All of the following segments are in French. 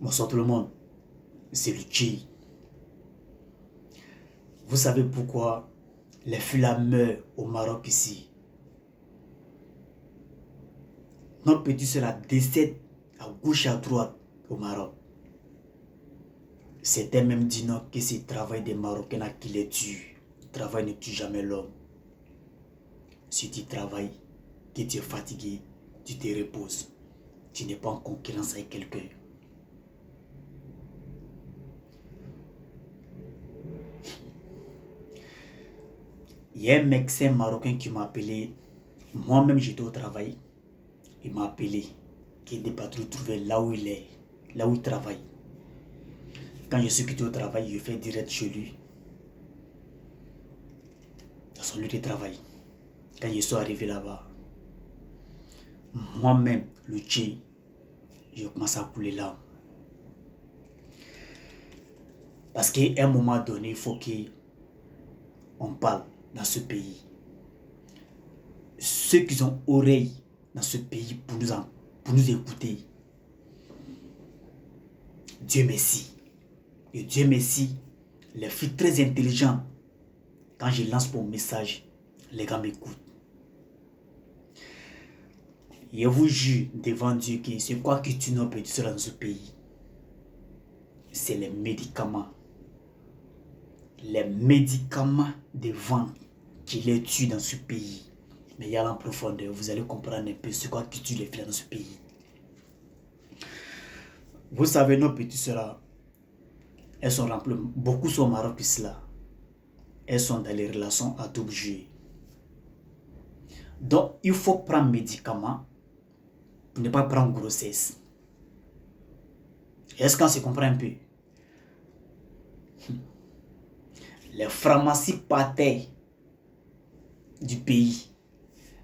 Bonsoir tout le monde, c'est Luchi. Vous savez pourquoi les filles meurent au Maroc ici? Notre petit sœur décède à gauche et à droite au Maroc. Certains même disent non que c'est le travail des Marocains qui les tue. Le travail ne tue jamais l'homme. Si tu travailles, que tu es fatigué, tu te reposes. Tu n'es pas en concurrence avec quelqu'un. Il y a un médecin marocain qui m'a appelé. Moi-même, j'étais au travail. Il m'a appelé. Qu'il n'est pas trouvé là où il est, là où il travaille. Quand je suis quitté au travail, je fais direct chez lui. Dans son lieu de travail. Quand je suis arrivé là-bas, moi-même, le Tché, je commence à couler là. Parce qu'à un moment donné, il faut qu'on parle dans ce pays. Ceux qui ont oreilles dans ce pays pour nous écouter. Dieu merci. Et Dieu merci, les filles très intelligentes, quand je lance mon message, les gars m'écoutent. Je vous jure devant Dieu que c'est quoi que tu n'as pas dit dans ce pays? C'est les médicaments. Les médicaments de vente qui les tuent dans ce pays. Mais il y a en profondeur, vous allez comprendre un peu ce quoi qui tue les filles dans ce pays. Vous savez, nos petites sœurs, elles sont remplies, beaucoup sont au Maroc ici là. Elles sont dans les relations à double jeu. Donc, il faut prendre médicaments pour ne pas prendre grossesse. Est-ce qu'on se comprend un peu? Les pharmacies partaient du pays.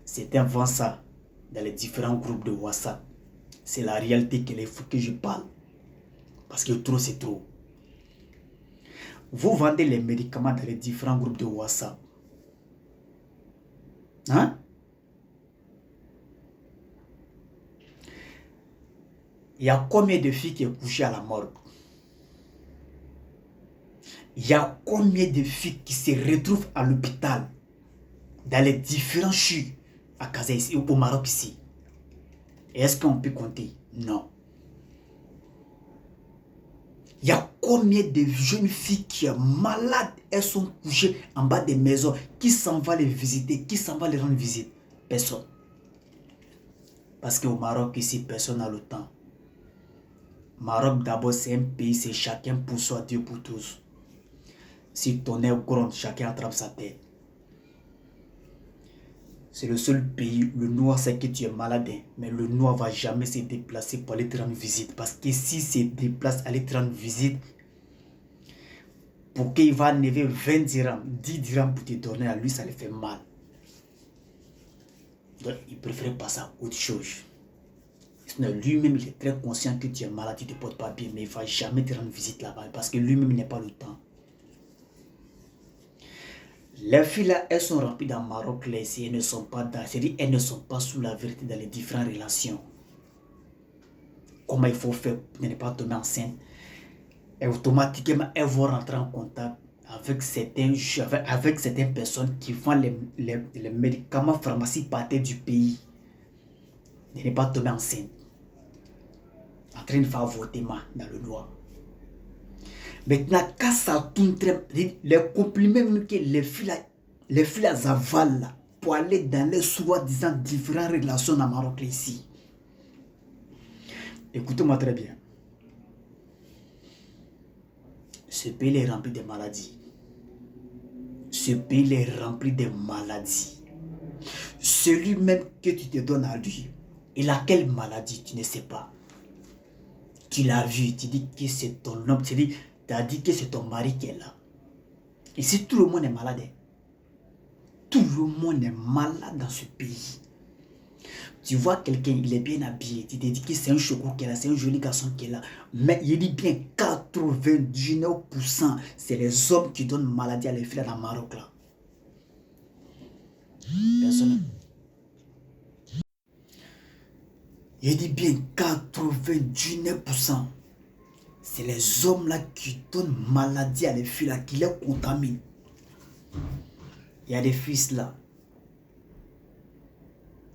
C'est un vent ça dans les différents groupes de WhatsApp. C'est la réalité qu'il faut que je parle. Parce que trop, c'est trop. Vous vendez les médicaments dans les différents groupes de WhatsApp. Hein? Il y a combien de filles qui sont couchées à la morgue? Il y a combien de filles qui se retrouvent à l'hôpital dans les différents CHU à Casa ici, au Maroc ici? Est-ce qu'on peut compter? Non. Il y a combien de jeunes filles qui sont malades, elles sont couchées en bas des maisons, qui s'en va les visiter, qui s'en va les rendre visite? Personne. Parce qu'au Maroc ici, personne n'a le temps. Maroc d'abord c'est un pays, c'est chacun pour soi, Dieu pour tous. Si ton œil gronde, chacun attrape sa tête. C'est le seul pays, le noir sait que tu es malade, mais le noir ne va jamais se déplacer pour aller te rendre visite. Parce que s'il se déplace, aller te rendre visite, pour qu'il va enlever 20 dirhams, 10 dirhams pour te donner à lui, ça lui fait mal. Donc il préfère passer à autre chose. Lui-même, il est très conscient que tu es malade, tu ne te portes pas bien, mais il ne va jamais te rendre visite là-bas parce que lui-même, il n'a pas le temps. Les filles là, elles sont remplies dans le Maroc, là, elles ne sont pas dans, c'est-à-dire elles ne sont pas sous la vérité dans les différentes relations. Comment il faut faire pour ne pas tomber enceinte? Et automatiquement, elles vont rentrer en contact avec certaines personnes qui vendent les médicaments pharmacie partir du pays. De ne pas tomber enceinte. En train de faire avortement dans le noir. Maintenant, quand ça tourne très, les compliments que les filles avalent là, pour aller dans les soi-disant différentes relations dans le Maroc ici. Écoutez-moi très bien. Ce pays est rempli de maladies. Ce pays est rempli de maladies. Celui même que tu te donnes à lui, il a quelle maladie, tu ne sais pas. Tu l'as vu, tu dis que c'est ton homme, tu as dit que c'est ton mari qui est là. Ici, tout le monde est malade. Tout le monde est malade dans ce pays. Tu vois quelqu'un, il est bien habillé, tu te dis que c'est un choco qui est là, c'est un joli garçon qui est là. Mais il dit bien 99%, c'est les hommes qui donnent maladie à les filles dans le Maroc là. Personne. Il dit bien 99%. C'est les hommes là qui donnent maladie à les filles là, qui les contaminent. Il y a des fils là.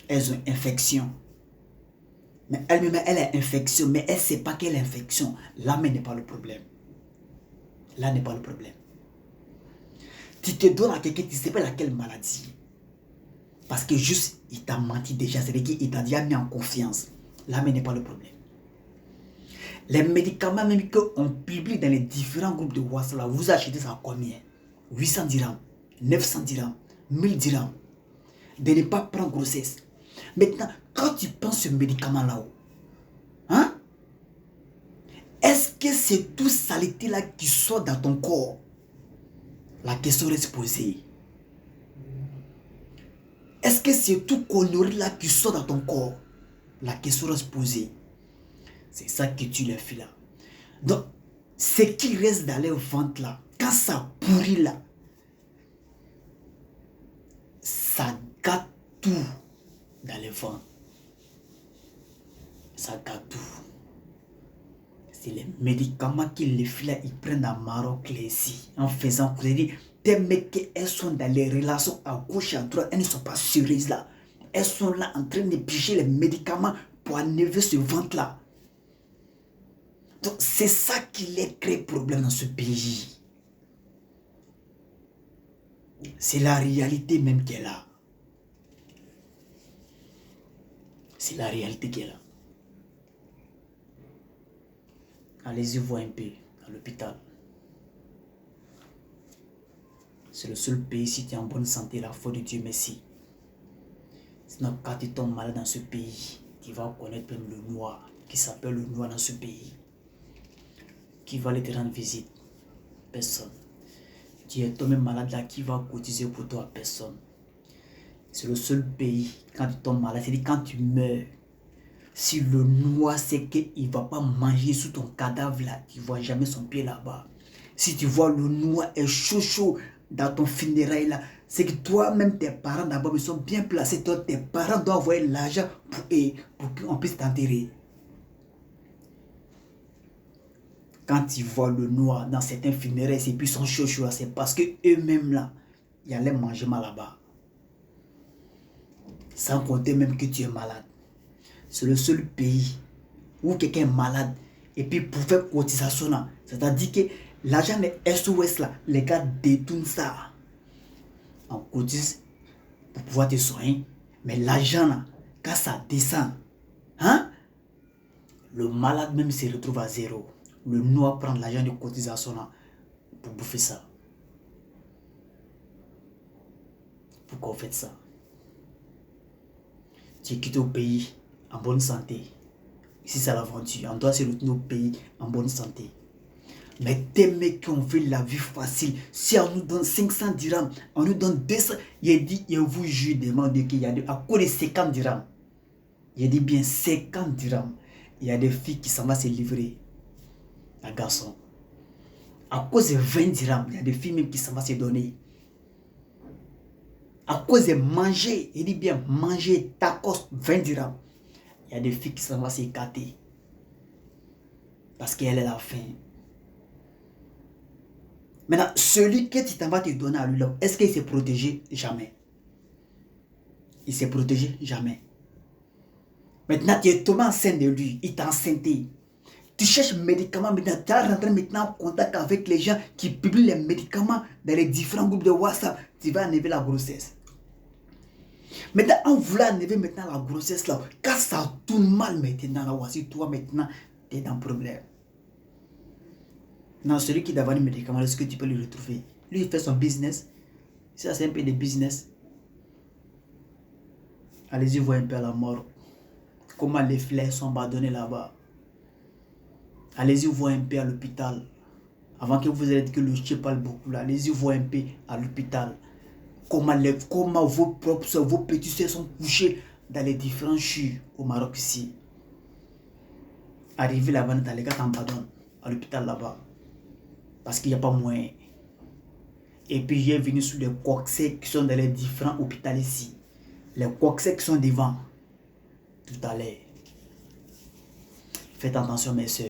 Elles ont infection. Mais elle-même, elle a infection, mais elle ne sait pas quelle infection. Là, mais n'est pas le problème. Là n'est pas le problème. Tu te donnes à quelqu'un, tu ne sais pas laquelle maladie. Parce que juste, il t'a menti déjà. C'est-à-dire qu'il t'a déjà mis en confiance. Là, mais n'est pas le problème. Les médicaments même qu'on publie dans les différents groupes de WhatsApp, là, vous achetez ça à combien? 800 dirhams, 900 dirhams, 1000 dirhams. De ne pas prendre grossesse. Maintenant, quand tu prends ce médicament là-haut, hein? Est-ce que c'est tout saleté là qui sort dans ton corps? La question reste posée. Est-ce que c'est tout connerie là qui sort dans ton corps? La question reste posée. C'est ça que tu les fais là. Donc, ce qui reste dans leur ventre là, quand ça pourrit là, ça gâte tout dans les ventres. Ça gâte tout. C'est les médicaments que les filles là, ils prennent à Maroc ici, en faisant crédit. Des mecs, elles sont dans les relations à gauche et à droite, elles ne sont pas sérieuses là. Elles sont là en train de piger les médicaments pour enlever ce ventre là. Donc c'est ça qui les crée problème dans ce pays. C'est la réalité même qui est là. C'est la réalité qui est là. Allez-y voir un peu à l'hôpital. C'est le seul pays, si tu es en bonne santé, la foi de Dieu merci. Sinon, quand tu tombes malade dans ce pays, tu vas connaître même le noir, qui s'appelle le noir dans ce pays. Qui va aller te rendre visite? Personne. Tu es tombé malade là, qui va cotiser pour toi? Personne. C'est le seul pays, quand tu tombes malade, c'est-à-dire quand tu meurs, si le noir sait qu'il ne va pas manger sous ton cadavre là, tu ne vois jamais son pied là-bas. Si tu vois le noir est chaud dans ton funérail là, c'est que toi-même, tes parents d'abord ils sont bien placés. Toi, tes parents doivent envoyer l'argent pour qu'on puisse t'enterrer. Quand tu vois le noir dans certains funérailles, et puis ils sont chauds là, c'est parce que eux-mêmes là, ils allaient manger mal là-bas. Sans compter même que tu es malade. C'est le seul pays où quelqu'un est malade et puis pour faire cotisation là, c'est-à-dire que l'argent des SOS là, les gars détournent ça. On cotise pour pouvoir te soigner, mais l'argent là, quand ça descend, hein, le malade même se retrouve à zéro. Le noir prend l'argent de cotisation là pour bouffer ça. Pourquoi vous faites ça? Tu es quitté au pays en bonne santé. Ici, c'est l'aventure. On doit se retourner au pays en bonne santé. Mais des mecs qui ont fait la vie facile, si on nous donne 500 dirhams, on nous donne 200, il dit, il vous jure demande qu'il y a à cause de 50 dirhams. Il dit bien 50 dirhams. Il y a des filles qui s'en vont se livrer. Un garçon. À cause de 20 dirhams, il y a des filles même qui s'en vont se donner. À cause de manger, il dit bien manger tacos 20 dirhams. Il y a des filles qui s'en vont s'écarter. Parce qu'elle est la faim. Maintenant, celui que tu t'en vas te donner à lui, est-ce qu'il s'est protégé? Jamais. Il s'est protégé? Jamais. Maintenant, tu es tombé enceinte de lui. Il t'a enceinté. Tu cherches médicaments. Maintenant, tu es rentré maintenant en contact avec les gens qui publient les médicaments dans les différents groupes de WhatsApp. Tu vas enlever la grossesse. Maintenant, on voulait enlever maintenant la grossesse là. Quand ça tourne mal maintenant, là, voici toi maintenant, tu es dans le problème. Non, celui qui d'avoir les médicaments, est-ce que tu peux le retrouver? Lui, il fait son business. Ça, c'est un peu de business. Allez-y voir un peu à la mort. Comment les fleurs sont abandonnés là-bas. Allez-y voir un peu à l'hôpital. Avant que vous ayez dit que le chien parle beaucoup là. Allez-y voir un peu à l'hôpital. Comment vos propres soeurs, vos petits soeurs sont couchés dans les différents CHU au Maroc ici. Arrivé là-bas, les gars t'en pardonnent à l'hôpital là-bas. Parce qu'il n'y a pas moyen. Et puis j'ai venu sur les coxés qui sont dans les différents hôpitaux ici. Les coxés qui sont devant. Tout à l'heure. Faites attention mes soeurs.